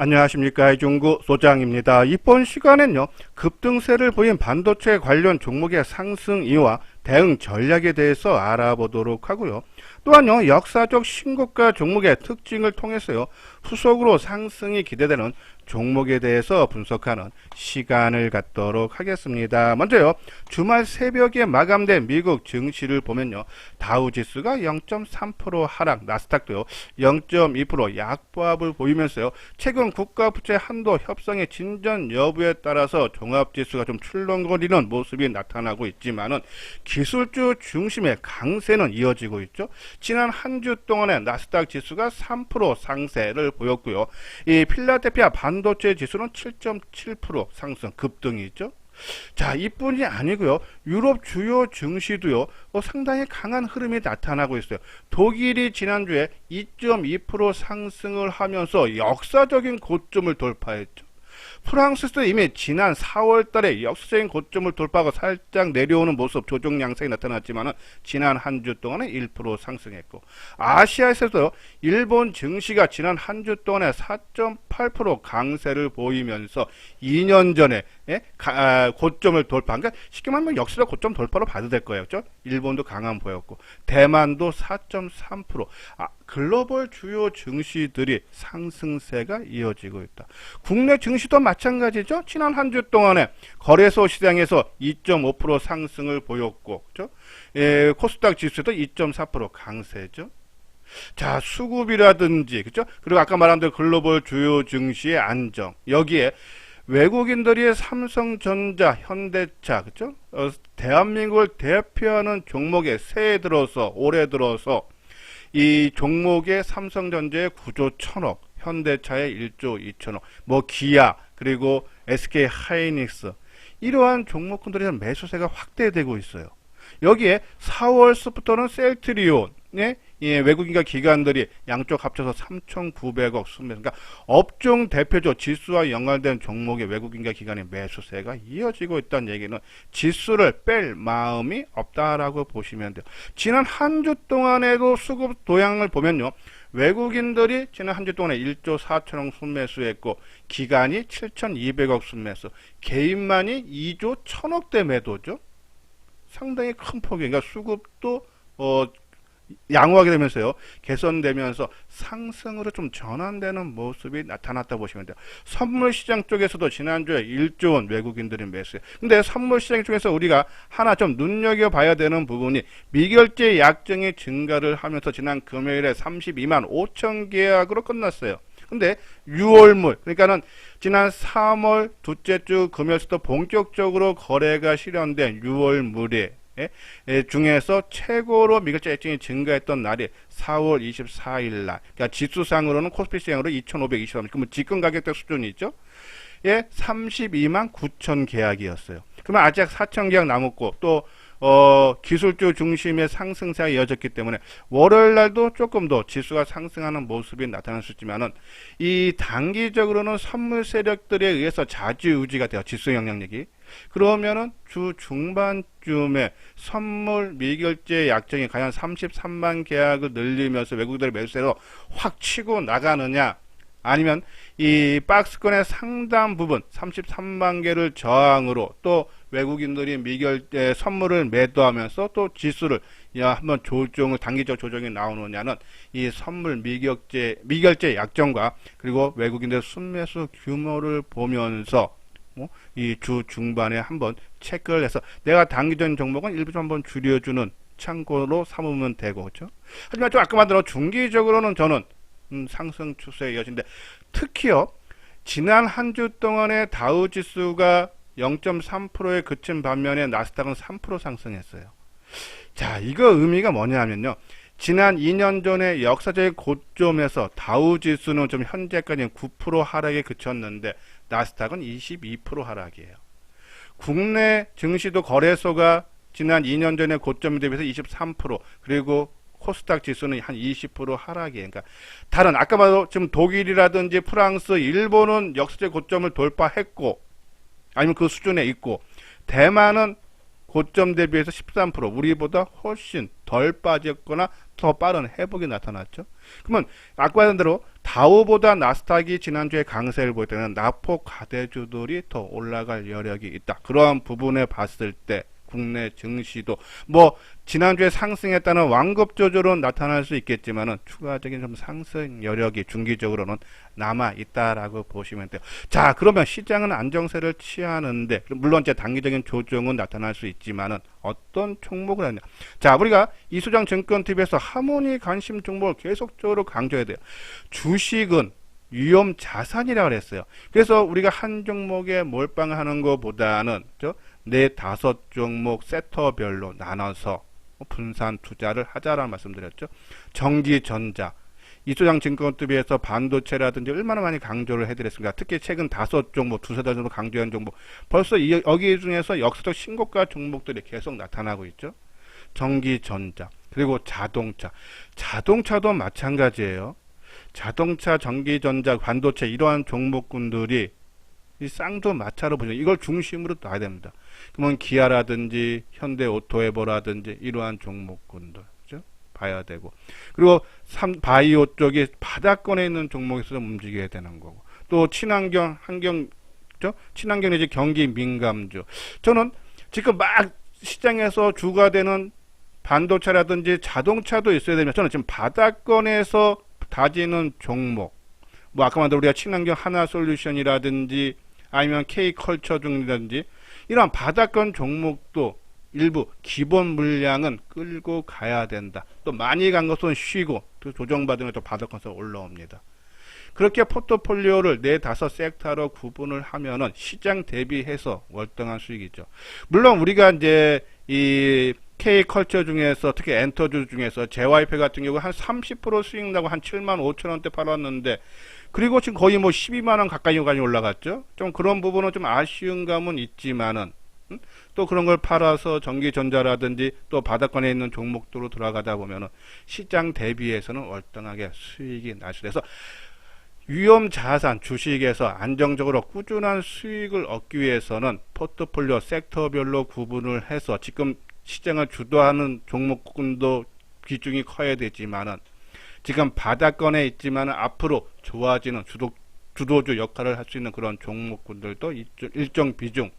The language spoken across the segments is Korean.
안녕하십니까. 이중구 소장입니다. 이번 시간엔요, 급등세를 보인 반도체 관련 종목의 상승이와 대응 전략에 대해서 알아보도록 하고요. 또한요, 역사적 신고가 종목의 특징을 통해서요, 후속으로 상승이 기대되는 종목에 대해서 분석하는 시간을 갖도록 하겠습니다. 먼저요, 주말 새벽에 마감된 미국 증시를 보면요, 다우지수가 0.3% 하락, 나스닥도요 0.2% 약보합을 보이면서요, 최근 국가부채 한도 협상의 진전 여부에 따라서 종합지수가 좀 출렁거리는 모습이 나타나고 있지만은 기술주 중심의 강세는 이어지고 있죠. 지난 한 주 동안의 나스닥 지수가 3% 상세를 보였고요. 이 필라델피아 반도체 지수는 7.7% 상승 급등이 있죠. 자, 이뿐이 아니고요. 유럽 주요 증시도요. 상당히 강한 흐름이 나타나고 있어요. 독일이 지난주에 2.2% 상승을 하면서 역사적인 고점을 돌파했죠. 프랑스도 이미 지난 4월 달에 역사적인 고점을 돌파하고 살짝 내려오는 모습 조정 양상이 나타났지만 지난 한 주 동안에 1% 상승했고, 아시아에서도 일본 증시가 지난 한 주 동안에 4.8% 강세를 보이면서 2년 전에 고점을 돌파한, 그러니까 쉽게 말하면 역사적 고점 돌파로 봐도 될 거예요. 그렇죠? 일본도 강한 보였고, 대만도 4.3%. 글로벌 주요 증시들이 상승세가 이어지고 있다. 국내 증시도 마찬가지죠. 지난 한 주 동안에 거래소 시장에서 2.5% 상승을 보였고, 그렇죠? 코스닥 지수도 2.4% 강세죠. 자, 수급이라든지, 그렇죠? 그리고 아까 말한 대로 글로벌 주요 증시의 안정, 여기에 외국인들이 삼성전자, 현대차, 그렇죠? 대한민국을 대표하는 종목에 올해 들어서 이 종목의 삼성전자의 9조 1천억, 현대차의 1조 2천억, 기아, 그리고 SK 하이닉스, 이러한 종목군들의 매수세가 확대되고 있어요. 여기에 4월부터는 셀트리온의 외국인과 기관들이 양쪽 합쳐서 3,900억 순매수, 그러니까 업종 대표죠. 지수와 연관된 종목의 외국인과 기관의 매수세가 이어지고 있다는 얘기는 지수를 뺄 마음이 없다라고 보시면 돼요. 지난 한 주 동안에도 수급 도양을 보면요, 외국인들이 지난 한 주 동안에 1조 4천억 순매수했고, 기관이 7,200억 순매수, 개인만이 2조 1천억대 매도죠. 상당히 큰 폭이, 그러니까 수급도 양호하게 되면서요, 개선되면서 상승으로 좀 전환되는 모습이 나타났다 보시면 돼요. 선물 시장 쪽에서도 지난주에 1조 원 외국인들이 매수해. 근데 선물 시장 쪽에서 우리가 하나 좀 눈여겨봐야 되는 부분이, 미결제 약정이 증가를 하면서 지난 금요일에 32만 5천 계약으로 끝났어요. 근데 6월물, 그러니까는 지난 3월 둘째 주 금요일부터 본격적으로 거래가 실현된 6월물이 중에서 최고로 미결제 약정이 증가했던 날이 4월 24일 날. 그러니까 지수상으로는 코스피 시장으로 2,523. 그러면 직권 가격대 수준이 있죠. 32만 9천 계약이었어요. 그러면 아직 4천 계약 남았고, 또 기술주 중심의 상승세가 이어졌기 때문에 월요일 날도 조금 더 지수가 상승하는 모습이 나타날 수 있지만은, 이 단기적으로는 선물 세력들에 의해서 좌지우지가 돼요. 지수 영향력이. 그러면은 주 중반쯤에 선물 미결제 약정이 과연 33만 계약을 늘리면서 외국인들의 매수세로 확 치고 나가느냐, 아니면 이 박스권의 상당 부분 33만 개를 저항으로 또 외국인들이 미결제 선물을 매도하면서 또 지수를 한번 단기적 조정이 나오느냐는 이 선물 미결제 약정과 그리고 외국인들의 순매수 규모를 보면서 이 주 중반에 한번 체크를 해서 내가 단기적인 종목은 일부 좀 한번 줄여주는 참고로 삼으면 되고, 그렇죠? 하지만 좀 아까 말대로 중기적으로는 저는 상승 추세에 이어진데, 특히요, 지난 한 주 동안에 다우지수가 0.3%에 그친 반면에 나스닥은 3% 상승했어요. 자, 이거 의미가 뭐냐면요, 지난 2년 전에 역사적인 고점에서 다우지수는 좀 현재까지는 9% 하락에 그쳤는데 나스닥은 22% 하락이에요. 국내 증시도 거래소가 지난 2년 전에 고점 대비해서 23%, 그리고 코스닥 지수는 한 20% 하락이에요. 그러니까 다른, 아까 말도 지금 독일이라든지 프랑스, 일본은 역사적 고점을 돌파했고, 아니면 그 수준에 있고, 대만은 고점 대비해서 13%, 우리보다 훨씬 덜 빠졌거나 더 빠른 회복이 나타났죠. 그러면 아까 말한 대로 다우보다 나스닥이 지난주에 강세를 보일 때는 나포 과대주들이 더 올라갈 여력이 있다. 그러한 부분에 봤을 때 국내 증시도 뭐 지난주에 상승했다는 완급 조절은 나타날 수 있겠지만은 추가적인 좀 상승 여력이 중기적으로는 남아 있다라고 보시면 돼요. 자, 그러면 시장은 안정세를 취하는데 물론 이제 단기적인 조정은 나타날 수 있지만은 어떤 종목을 하냐? 자, 우리가 이수장 증권TV에서 하모니 관심 종목을 계속적으로 강조해야 돼요. 주식은 위험 자산이라고 그랬어요. 그래서 우리가 한 종목에 몰빵하는 것보다는 네 다섯 종목 섹터별로 나눠서 분산 투자를 하자라는 말씀드렸죠. 전기전자, 이수장 증권TV에서 반도체라든지 얼마나 많이 강조를 해드렸습니다. 특히 최근 다섯 종목, 두세 달 정도 강조한 종목, 벌써 여기 중에서 역사적 신고가 종목들이 계속 나타나고 있죠. 전기전자, 그리고 자동차도 마찬가지예요. 자동차, 전기전자, 반도체 이러한 종목군들이 이 쌍두마차로 보죠. 이걸 중심으로 놔야 됩니다. 그러면 기아라든지 현대오토에버라든지 이러한 종목군들 그죠? 봐야 되고, 그리고 바이오 쪽이 바닥권에 있는 종목에서 좀 움직여야 되는 거고, 또 친환경 친환경 내지 경기 민감주. 저는 지금 막 시장에서 주가 되는 반도체라든지 자동차도 있어야 되면 저는 지금 바닥권에서 다지는 종목, 뭐 아까 말한 우리가 친환경 하나솔루션이라든지 아니면 K컬처중이라든지 이런 바닥권 종목도 일부 기본 물량은 끌고 가야 된다. 또 많이 간 것은 쉬고 또 조정받으면 또 바닥권에서 올라옵니다. 그렇게 포트폴리오를 네 다섯 섹터로 구분을 하면은 시장 대비해서 월등한 수익이죠. 물론 우리가 이제 이 K컬처 중에서 특히 엔터주 중에서 JYP 같은 경우 한 30% 수익 나고 한 7만 5천 원대 팔았는데, 그리고 지금 거의 뭐 12만 원 가까이까지 올라갔죠. 좀 그런 부분은 좀 아쉬운 감은 있지만은 또 그런 걸 팔아서 전기전자라든지 또 바닥권에 있는 종목도로 들어가다 보면은 시장 대비해서는 월등하게 수익이 날 수 있어서 위험 자산 주식에서 안정적으로 꾸준한 수익을 얻기 위해서는 포트폴리오 섹터별로 구분을 해서 지금 시장을 주도하는 종목군도 비중이 커야 되지만은 지금 바닥권에 있지만은 앞으로 좋아지는 주도주 역할을 할 수 있는 그런 종목군들도 일정 비중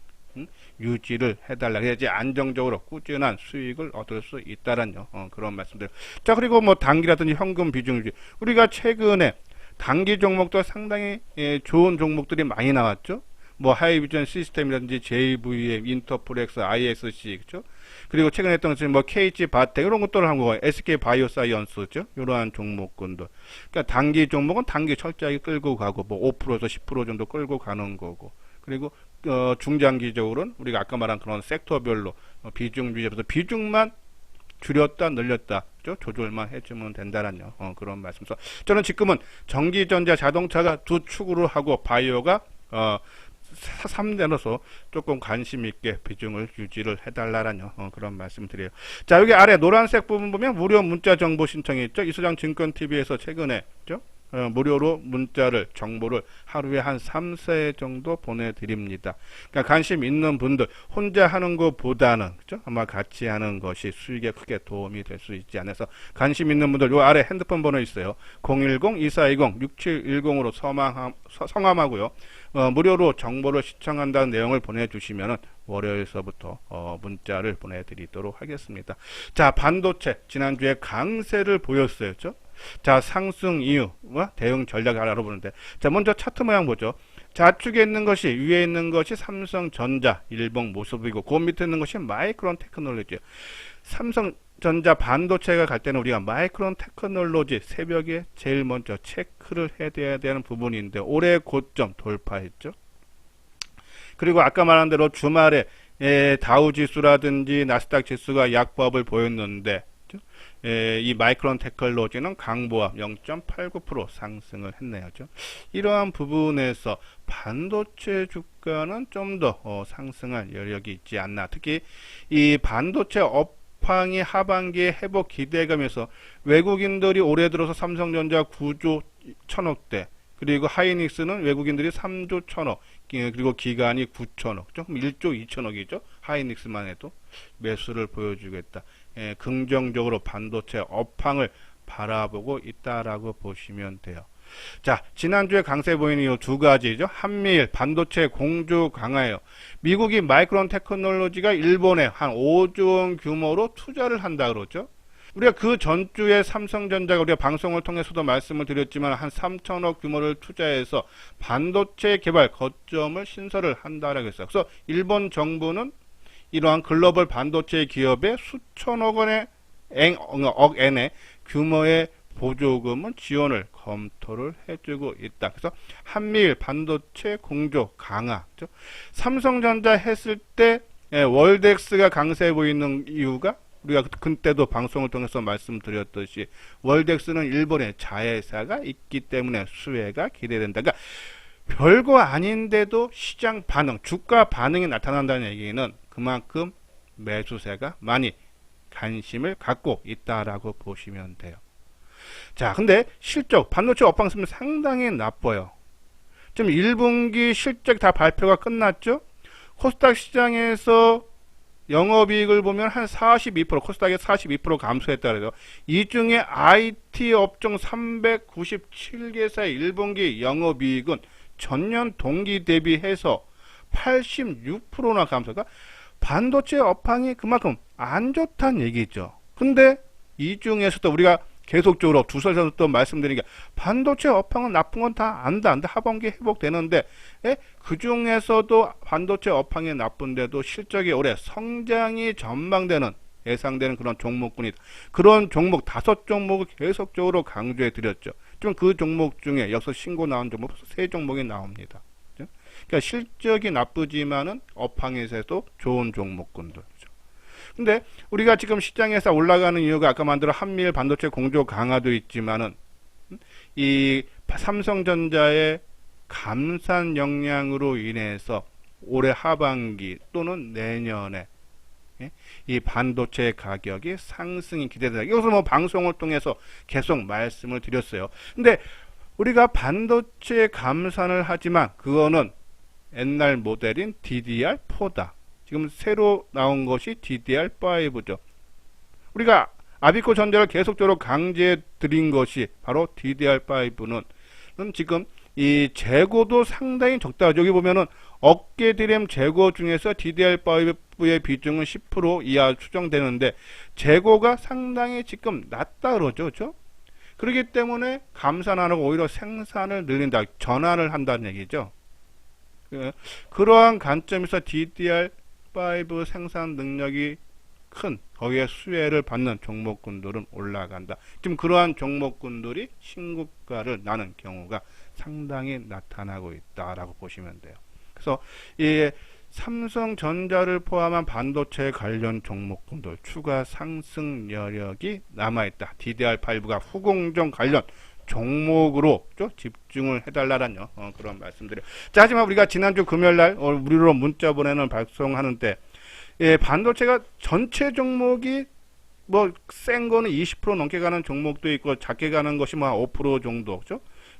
유지를 해달라. 그래야지 안정적으로 꾸준한 수익을 얻을 수 있다는 그런 말씀들. 자, 그리고 뭐 단기라든지 현금 비중 유지. 우리가 최근에 단기 종목도 상당히 좋은 종목들이 많이 나왔죠. 뭐 하이비전 시스템이라든지 JVM, 인터플렉스, ISC, 그죠? 그리고 최근에 했던 것은 뭐 KG 바텍 이런 것들을 한 거고, SK 바이오사이언스죠. 이러한 종목군들. 그러니까 단기 종목은 단기 철저하게 끌고 가고, 뭐 5%에서 10% 정도 끌고 가는 거고. 그리고 중장기적으로는 우리가 아까 말한 그런 섹터별로 비중 유지해서 비중만 줄였다 늘렸다 조절만 해주면 된다는 그런 말씀서. 저는 지금은 전기전자, 자동차가 두 축으로 하고 바이오가 3대로서 조금 관심 있게 비중을 유지를 해달라는 그런 말씀 드려요. 자, 여기 아래 노란색 부분 보면 무료 문자 정보 신청이 있죠. 이수장 증권TV에서 최근에 무료로 문자를 정보를 하루에 한 3세 정도 보내드립니다. 그러니까 관심 있는 분들 혼자 하는 것보다는 그죠? 아마 같이 하는 것이 수익에 크게 도움이 될 수 있지 않아서 관심 있는 분들 요 아래 핸드폰 번호 있어요. 010-2420-6710으로 성함하고요. 무료로 정보를 시청한다는 내용을 보내주시면은 월요일서부터 문자를 보내드리도록 하겠습니다. 자, 반도체 지난주에 강세를 보였어요. 그렇죠? 자, 상승 이유와 대응 전략을 알아보는데, 자, 먼저 차트 모양 보죠. 좌측에 있는 것이, 위에 있는 것이 삼성전자 일봉 모습이고, 그 밑에 있는 것이 마이크론 테크놀로지. 삼성전자 반도체가 갈 때는 우리가 마이크론 테크놀로지 새벽에 제일 먼저 체크를 해야 되는 부분인데, 올해 고점 돌파했죠. 그리고 아까 말한 대로 주말에 다우지수라든지 나스닥 지수가 약보합을 보였는데, 이 마이크론 테크놀로지는 강보합 0.89% 상승을 했네요. 이러한 부분에서 반도체 주가는 좀 더 상승할 여력이 있지 않나. 특히 이 반도체 업황이 하반기에 회복 기대감에서 외국인들이 올해 들어서 삼성전자 9조 1000억대, 그리고 하이닉스는 외국인들이 3조 1000억, 그리고 기간이 9천억, 조금 1조 2천억이죠. 하이닉스만 해도 매수를 보여주겠다. 긍정적으로 반도체 업황을 바라보고 있다라고 보시면 돼요. 자, 지난주에 강세 보이는 이 두 가지죠. 한미일 반도체 공조 강화예요. 미국이 마이크론 테크놀로지가 일본에 한 5조 원 규모로 투자를 한다 그러죠. 우리가 그 전주에 삼성전자가 우리가 방송을 통해서도 말씀을 드렸지만 한 3천억 규모를 투자해서 반도체 개발 거점을 신설을 한다라고 했어요. 그래서 일본 정부는 이러한 글로벌 반도체 기업에 수천억 원의 억 엔의 규모의 보조금은 지원을 검토를 해주고 있다. 그래서 한미일 반도체 공조 강화. 삼성전자 했을 때 월덱스가 강세 보이는 이유가 우리가 그때도 방송을 통해서 말씀드렸듯이 월덱스는 일본의 자회사가 있기 때문에 수혜가 기대된다. 그러니까 별거 아닌데도 시장 반응, 주가 반응이 나타난다는 얘기는 그만큼 매수세가 많이 관심을 갖고 있다라고 보시면 돼요. 자, 근데 실적, 반도체 업황은 상당히 나빠요. 지금 1분기 실적 다 발표가 끝났죠? 코스닥 시장에서 영업이익을 보면 한 42%, 코스닥에 42% 감소했다 그래요. 이 중에 IT 업종 397개사의 1분기 영업이익은 전년 동기 대비해서 86%나 감소가, 반도체 업황이 그만큼 안 좋다는 얘기죠. 근데 이 중에서도 우리가 계속적으로 두설에서도 말씀드린 게 반도체 업황은 나쁜 건 다 안다. 하반기 회복되는데 그 중에서도 반도체 업황이 나쁜데도 실적이 올해 성장이 전망되는 예상되는 그런 종목군이다. 그런 종목 5종목을 계속적으로 강조해 드렸죠. 좀 그 종목 중에 여기서 신고 나온 종목 3종목이 나옵니다. 그러니까 실적이 나쁘지만은 업황에서도 좋은 종목군들. 근데 우리가 지금 시장에서 올라가는 이유가 아까 만들어 한미일 반도체 공조 강화도 있지만은 이 삼성전자의 감산 역량으로 인해서 올해 하반기 또는 내년에 이 반도체 가격이 상승이 기대된다. 이것을 뭐 방송을 통해서 계속 말씀을 드렸어요. 근데 우리가 반도체 감산을 하지만 그거는 옛날 모델인 DDR4다. 지금 새로 나온 것이 DDR5죠. 우리가 아비코 전자를 계속적으로 강조해 드린 것이 바로 DDR5는 지금 이 재고도 상당히 적다. 여기 보면은 어깨 디램 재고 중에서 DDR5의 비중은 10% 이하 추정되는데 재고가 상당히 지금 낮다 그러죠. 그렇죠? 그렇기 때문에 감산 안 하고 오히려 생산을 늘린다. 전환을 한다는 얘기죠. 그러한 관점에서 DDR5 생산 능력이 큰 거기에 수혜를 받는 종목군들은 올라간다. 지금 그러한 종목군들이 신고가를 나는 경우가 상당히 나타나고 있다라고 보시면 돼요. 그래서 이 삼성전자를 포함한 반도체 관련 종목군들 추가 상승 여력이 남아있다. DDR5가 후공정 관련 종목으로 집중을 해달라는 그런 말씀드려요. 자, 하지만 우리가 지난주 금요일날 무료로 문자 보내는 발송하는 때 반도체가 전체 종목이 뭐 센 거는 20% 넘게 가는 종목도 있고 작게 가는 것이 뭐 5% 정도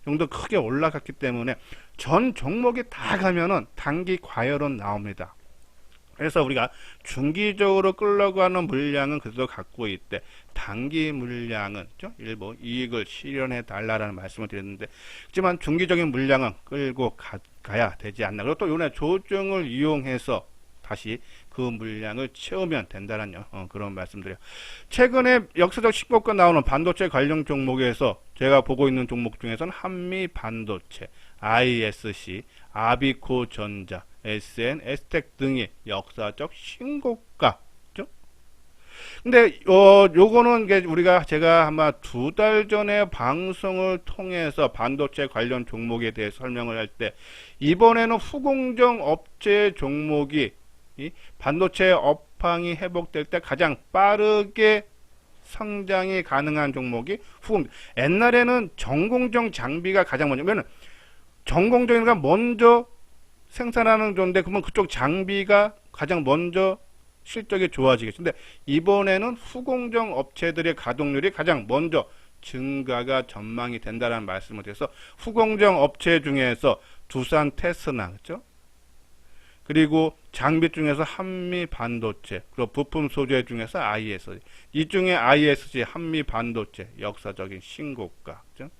정도 크게 올라갔기 때문에 전 종목이 다 가면은 단기 과열은 나옵니다. 그래서 우리가 중기적으로 끌려고 하는 물량은 그래도 갖고 있대. 단기 물량은 일부 이익을 실현해 달라는 말씀을 드렸는데, 하지만 중기적인 물량은 끌고 가야 되지 않나. 그리고 또 요번에 조정을 이용해서 다시 그 물량을 채우면 된다는 그런 말씀드려요. 최근에 역사적 신고가 나오는 반도체 관련 종목에서 제가 보고 있는 종목 중에서는 한미 반도체, ISC, 아비코 전자, SN, 에스텍 등이 역사적 신고가. 근데 요거는 우리가 제가 아마 2달 전에 방송을 통해서 반도체 관련 종목에 대해 설명을 할 때 이번에는 후공정 업체 종목이 이 반도체 업황이 회복될 때 가장 빠르게 성장이 가능한 종목이 후공정. 옛날에는 전공정 장비가 가장 먼저, 왜냐면 전공정이가 먼저 생산하는 건데 그러면 그쪽 장비가 가장 먼저 실적이 좋아지겠죠. 근데 이번에는 후공정 업체들의 가동률이 가장 먼저 증가가 전망이 된다는 말씀을 드려서 후공정 업체 중에서 두산 테스나, 그렇죠? 그리고 장비 중에서 한미 반도체, 그리고 부품 소재 중에서 ISG, 이 중에 ISG 한미 반도체 역사적인 신고가, 그렇죠?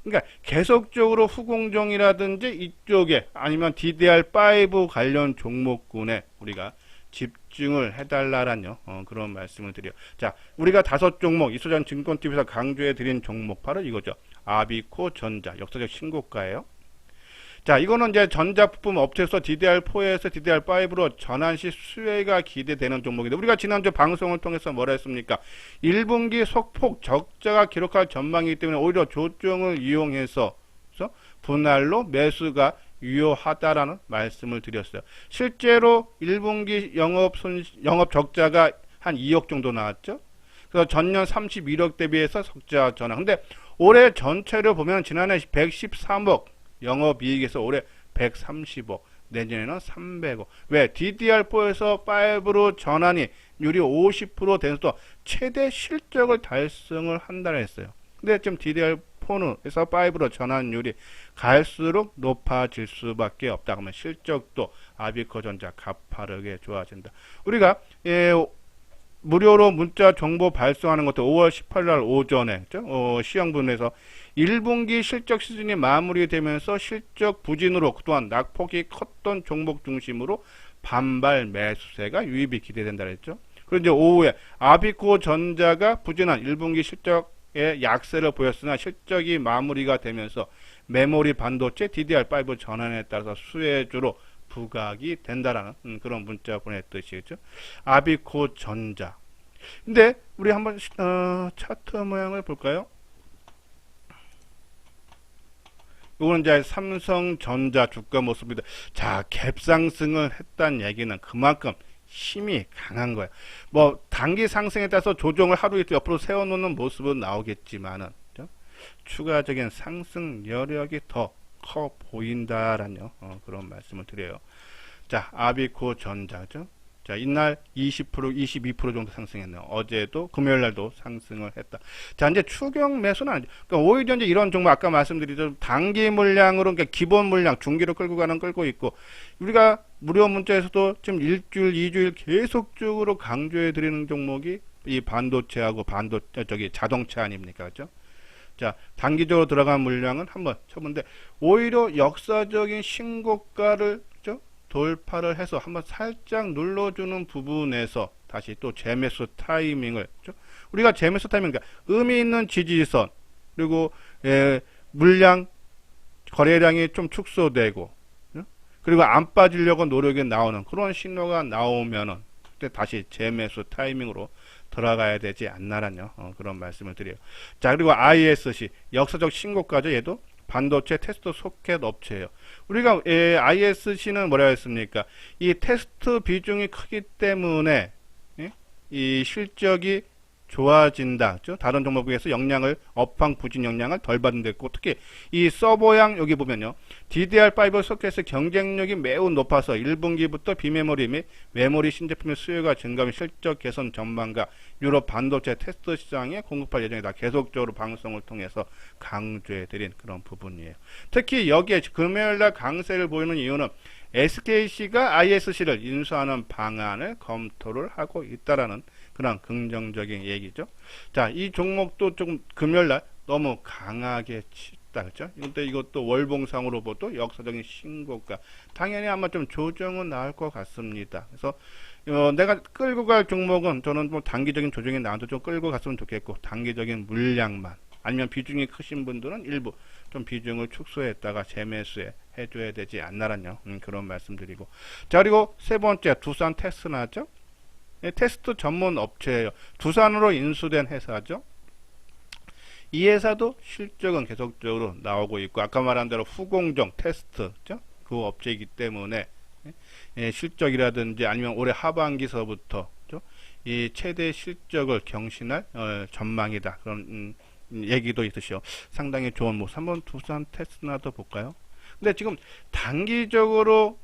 그러니까 계속적으로 후공정이라든지 이쪽에 아니면 DDR5 관련 종목군에 우리가 집중을 해달라란요. 그런 말씀을 드려요. 자, 우리가 5종목 이소장 증권TV에서 강조해 드린 종목 바로 이거죠. 아비코 전자 역사적 신고가예요. 자, 이거는 이제 전자부품 업체에서 DDR4에서 DDR5로 전환 시 수혜가 기대되는 종목인데, 우리가 지난주 방송을 통해서 뭐라 했습니까? 1분기 소폭 적자가 기록할 전망이기 때문에 오히려 조정을 이용해서 분할로 매수가 유효하다라는 말씀을 드렸어요. 실제로 1분기 영업 적자가 한 2억 정도 나왔죠. 그래서 전년 31억 대비해서 적자 전환. 근데 올해 전체를 보면 지난해 113억 영업이익에서 올해 130억, 내년에는 300억. 왜? DDR4에서 5로 전환이 율이 50% 돼서 최대 실적을 달성을 한다고 했어요. 근데 지금 DDR4에서 5로 전환율이 갈수록 높아질 수밖에 없다. 그러면 실적도 아비코전자 가파르게 좋아진다. 우리가 무료로 문자 정보 발송하는 것도 5월 18일 오전에 시영분에서 1분기 실적 시즌이 마무리되면서 실적 부진으로 그동안 낙폭이 컸던 종목 중심으로 반발 매수세가 유입이 기대된다 그랬죠. 그리고 이제 오후에 아비코 전자가 부진한 1분기 실적에 약세를 보였으나 실적이 마무리가 되면서 메모리 반도체 DDR5 전환에 따라서 수혜주로 부각이 된다라는 그런 문자 보냈듯이 그죠? 아비코 전자. 근데 우리 한번 차트 모양을 볼까요? 이거는 이제 삼성전자 주가 모습입니다. 자, 갭상승을 했다는 얘기는 그만큼 힘이 강한 거예요. 뭐 단기 상승에 따라서 조정을 하루 이틀 옆으로 세워놓는 모습은 나오겠지만은 그죠? 추가적인 상승 여력이 더 커 보인다라는 그런 말씀을 드려요. 자, 아비코 전자죠. 자, 이날 20%, 22% 정도 상승했네요. 어제도 금요일날도 상승을 했다. 자, 이제 추격 매수는 아니죠. 그러니까 오히려 이제 이런 종목 아까 말씀드리죠. 단기 물량으로 그러니까 기본 물량 중기로 끌고 가는 끌고 있고, 우리가 무료 문자에서도 지금 일주일, 2주일 계속적으로 강조해 드리는 종목이 이 반도체하고 자동차 아닙니까, 그렇죠? 자, 단기적으로 들어간 물량은 한번 쳐본데 오히려 역사적인 신고가를 돌파를 해서 한번 살짝 눌러주는 부분에서 다시 또 재매수 타이밍을 우리가 재매수 타이밍 의미 있는 지지선 그리고 물량 거래량이 좀 축소되고 그리고 안 빠지려고 노력이 나오는 그런 신호가 나오면은 그때 다시 재매수 타이밍으로 들어가야 되지 않나라뇨. 그런 말씀을 드려요. 자, 그리고 ISC 역사적 신고가죠. 얘도 반도체 테스트 소켓 업체예요. 우리가 ISC는 뭐라 했습니까? 이 테스트 비중이 크기 때문에 이 실적이 좋아진다. 그렇죠? 다른 종목에 비해서 영향을 업황 부진 영향을 덜 받는 데 있고 특히 이 서버양 여기 보면요. DDR5 소켓의 경쟁력이 매우 높아서 1분기부터 비메모리 및 메모리 신제품의 수요가 증가하면 실적 개선 전망과 유럽 반도체 테스트 시장에 공급할 예정이다. 계속적으로 방송을 통해서 강조해 드린 그런 부분이에요. 특히 여기에 금요일날 강세를 보이는 이유는 SKC가 ISC를 인수하는 방안을 검토를 하고 있다라는 그런 긍정적인 얘기죠. 자, 이 종목도 조금 금요일날 너무 강하게 치다, 그렇죠? 근데 이것도 월봉상으로 봐도 역사적인 신고가 당연히 아마 좀 조정은 나올 것 같습니다. 그래서 내가 끌고 갈 종목은 저는 뭐 단기적인 조정이 나와도 좀 끌고 갔으면 좋겠고 단기적인 물량만 아니면 비중이 크신 분들은 일부 좀 비중을 축소했다가 재매수에 해줘야 되지 않나라뇨. 그런 말씀드리고 자, 그리고 세 번째 두산 테스나죠. 테스트 전문 업체예요. 두산으로 인수된 회사죠. 이 회사도 실적은 계속적으로 나오고 있고 아까 말한 대로 후공정 테스트죠. 그 업체이기 때문에 실적이라든지 아니면 올해 하반기서부터 이 최대 실적을 경신할 전망이다. 그런 얘기도 있으시오. 상당히 좋은 모습. 한번 두산 테스나도 볼까요? 근데 지금 단기적으로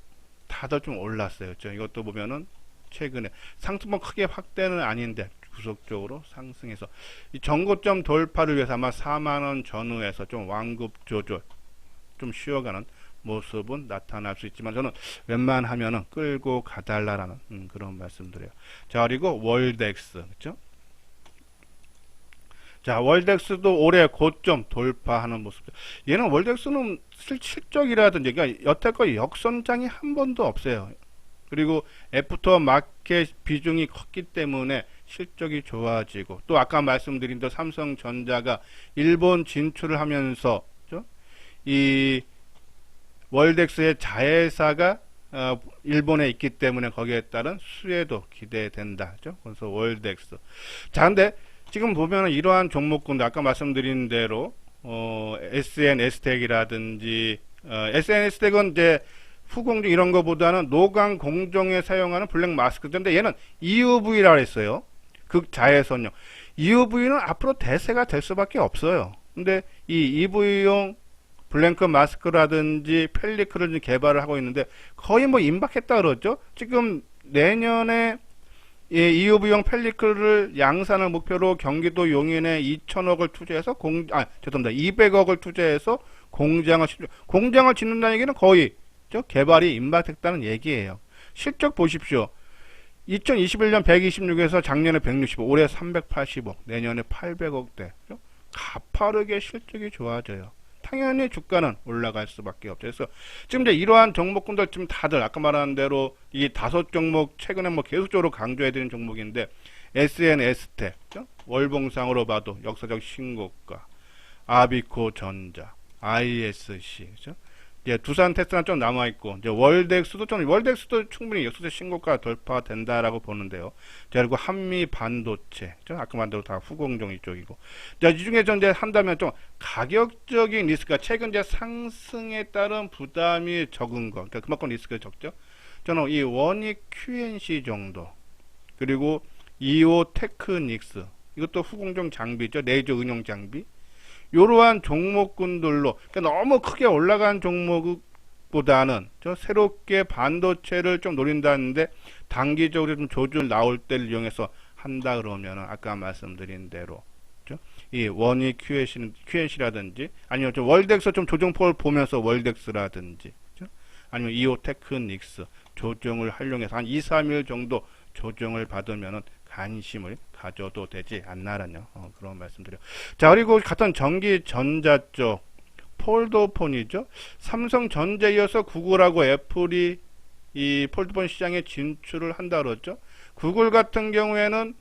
다들 좀 올랐어요. 그렇죠? 이것도 보면은 최근에 상승폭 크게 확대는 아닌데 구속적으로 상승해서 이 전고점 돌파를 위해서 아마 4만원 전후에서 좀 완급 조절 좀 쉬어가는 모습은 나타날 수 있지만 저는 웬만하면은 끌고 가달라라는 그런 말씀드려요. 자, 그리고 월덱스 그렇죠? 자, 월덱스도 올해 고점 돌파하는 모습. 얘는 월덱스는 실적이라든지, 그러니까 여태껏 역선장이 한 번도 없어요. 그리고 애프터 마켓 비중이 컸기 때문에 실적이 좋아지고, 또 아까 말씀드린 또 삼성전자가 일본 진출을 하면서 이 월덱스의 자회사가 일본에 있기 때문에 거기에 따른 수혜도 기대된다. 그래서 월덱스. 자, 근데 지금 보면은 이러한 종목군들 아까 말씀드린 대로 SNS텍이라든지 SNS텍은 이제 후공정 이런 거보다는 노광 공정에 사용하는 블랙 마스크인데 얘는 EUV라고 했어요. 극자외선용. EUV는 앞으로 대세가 될 수밖에 없어요. 근데 이 EV용 블랭크 마스크라든지 펠리클을 개발을 하고 있는데 거의 뭐 임박했다 그러죠. 지금 내년에 EUV용 펠리클을 양산을 목표로 경기도 용인에 2천억을 투자해서 200억을 투자해서 공장을 짓는다는 얘기는 거의 개발이 임박했다는 얘기예요. 실적 보십시오. 2021년 126에서 작년에 165, 올해 380억, 내년에 800억대. 가파르게 실적이 좋아져요. 당연히 주가는 올라갈 수밖에 없죠. 그래서 지금 이제 이러한 종목군들 지금 다들 아까 말한 대로 이 5종목 최근에 뭐 계속적으로 강조해드리는 종목인데 SNS텍, 월봉상으로 봐도 역사적 신고가, 아비코전자, ISC, 그죠? 이제 두산 테스트는 좀 남아있고, 이제 월덱스도 충분히 역사적 신고가 돌파된다라고 보는데요. 자, 그리고 한미 반도체, 아까 말한 대로 다 후공정 이쪽이고. 자, 이 중에 이제 한다면 좀 가격적인 리스크가 최근 이제 상승에 따른 부담이 적은 거, 그러니까 그만큼 리스크가 적죠. 저는 이 원익 QNC 정도, 그리고 이오 테크닉스, 이것도 후공정 장비죠. 레이저 응용 장비. 이러한 종목군들로, 그러니까 너무 크게 올라간 종목보다는 새롭게 반도체를 좀 노린다는데 단기적으로 좀 조절 나올 때를 이용해서 한다 그러면 아까 말씀드린 대로 이 원익 QNC라든지 아니면 좀 월덱스 좀 조정폭을 보면서 월덱스라든지 아니면 이오 테크닉스 조정을 활용해서 한 2, 3일 정도 조정을 받으면은 관심을 가져도 되지 않나라는 그런 말씀드려요. 자, 그리고 같은 전기전자 쪽 폴더폰이죠. 삼성전자에 이어서 구글하고 애플이 이 폴더폰 시장에 진출을 한다 그러죠. 구글 같은 경우에는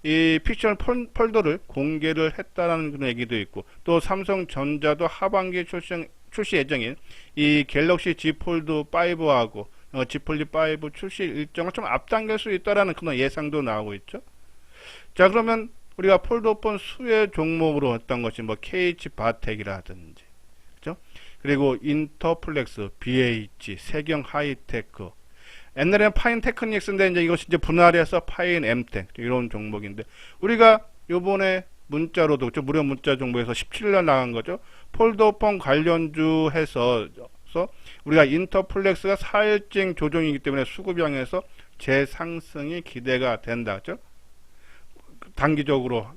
이 픽션 폴더를 공개를 했다라는 그런 얘기도 있고, 또 삼성전자도 하반기 출시 예정인 이 갤럭시 Z 폴드 5하고 Z 폴드 5 출시 일정을 좀 앞당길 수 있다라는 그런 예상도 나오고 있죠. 자, 그러면 우리가 폴더폰 수혜 종목으로 했던 것이 뭐 KH 바텍이라든지, 그죠? 그리고 인터플렉스, BH, 세경 하이테크, 옛날에는 파인 테크닉스인데 이제 이것이 이제 분할해서 파인 엠텍 이런 종목인데 우리가 요번에 문자로도 무료 문자 정보에서 17일 나간 거죠. 폴더폰 관련주 해서 우리가 인터플렉스가 4일증 조정이기 때문에 수급량에서 재상승이 기대가 된다. 그죠? 단기적으로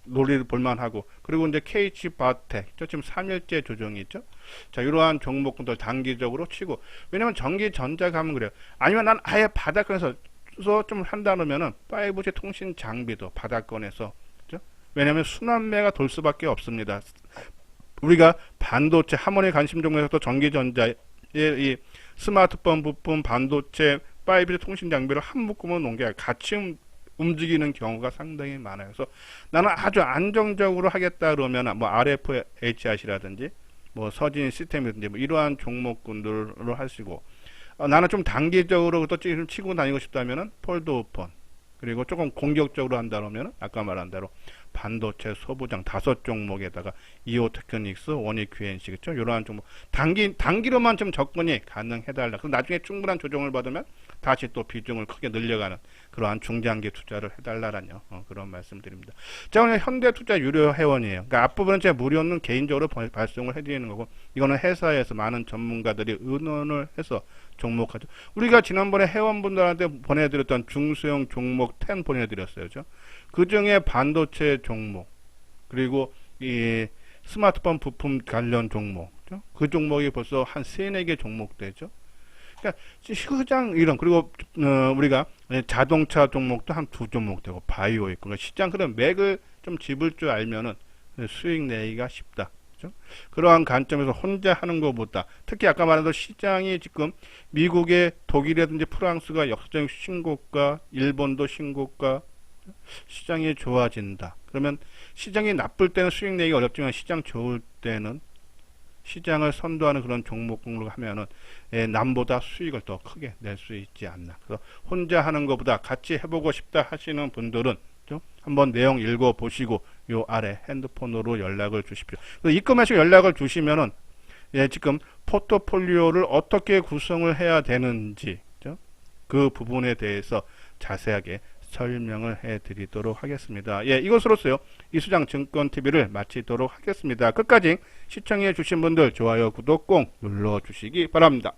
논리를 볼만하고, 그리고 이제 KH 바텍 지금 3일째 조정이 있죠. 자, 이러한 종목군들 단기적으로 치고, 왜냐면 전기전자 가면 그래요. 아니면 난 아예 바닥권에서 좀 한다면은 5G 통신 장비도 바닥권에서, 그죠? 왜냐면 순환매가 돌 수밖에 없습니다. 우리가 반도체 하모니 관심 종목에서도 전기전자의 이 스마트폰 부품, 반도체, 5G 통신 장비를 한 묶음으로 놓은 게 같이 움직이는 경우가 상당히 많아요. 그래서 나는 아주 안정적으로 하겠다 그러면 뭐 RFHIC라든지 뭐 서진 시스템이든지 뭐 이러한 종목군들로 하시고, 나는 좀 단기적으로 또 치고 다니고 싶다면은 폴더폰, 그리고 조금 공격적으로 한다 그러면 아까 말한 대로 반도체 소부장 5종목에다가 이오 테크닉스, 원익 QNC, 그렇죠? 이러한 종목 단기로만 좀 접근이 가능해달라. 그럼 나중에 충분한 조정을 받으면 다시 또 비중을 크게 늘려가는 그러한 중장기 투자를 해달라라는 그런 말씀드립니다. 자, 오늘 현대투자 유료 회원이에요. 그러니까 앞부분은 제가 무료는 개인적으로 발송을 해드리는 거고, 이거는 회사에서 많은 전문가들이 의논을 해서 종목하죠. 우리가 지난번에 회원분들한테 보내드렸던 중소형 종목 10 보내드렸어요. 그죠? 그 중에 반도체 종목, 그리고 이 스마트폰 부품 관련 종목, 그죠? 그 종목이 벌써 한 3, 4개 종목 되죠. 그러니까 시장 이런, 그리고 우리가 자동차 종목도 한 2종목 되고 바이오 있고, 그러니까 시장 그런 맥을 좀 집을 줄 알면은 수익 내기가 쉽다. 그죠? 그러한 관점에서 혼자 하는 것보다, 특히 아까 말한 시장이 지금 미국의 독일이라든지 프랑스가 역사적인 신고가, 일본도 신고가, 시장이 좋아진다. 그러면 시장이 나쁠 때는 수익 내기 어렵지만 시장 좋을 때는 시장을 선도하는 그런 종목을 하면은 남보다 수익을 더 크게 낼 수 있지 않나. 그래서 혼자 하는 것보다 같이 해보고 싶다 하시는 분들은 좀 한번 내용 읽어보시고 요 아래 핸드폰으로 연락을 주십시오. 입금하시고 연락을 주시면은 지금 포트폴리오를 어떻게 구성을 해야 되는지 그 부분에 대해서 자세하게 설명을 해드리도록 하겠습니다. 이것으로서요 이수장 증권TV를 마치도록 하겠습니다. 끝까지 시청해 주신 분들 좋아요 구독 꼭 눌러주시기 바랍니다.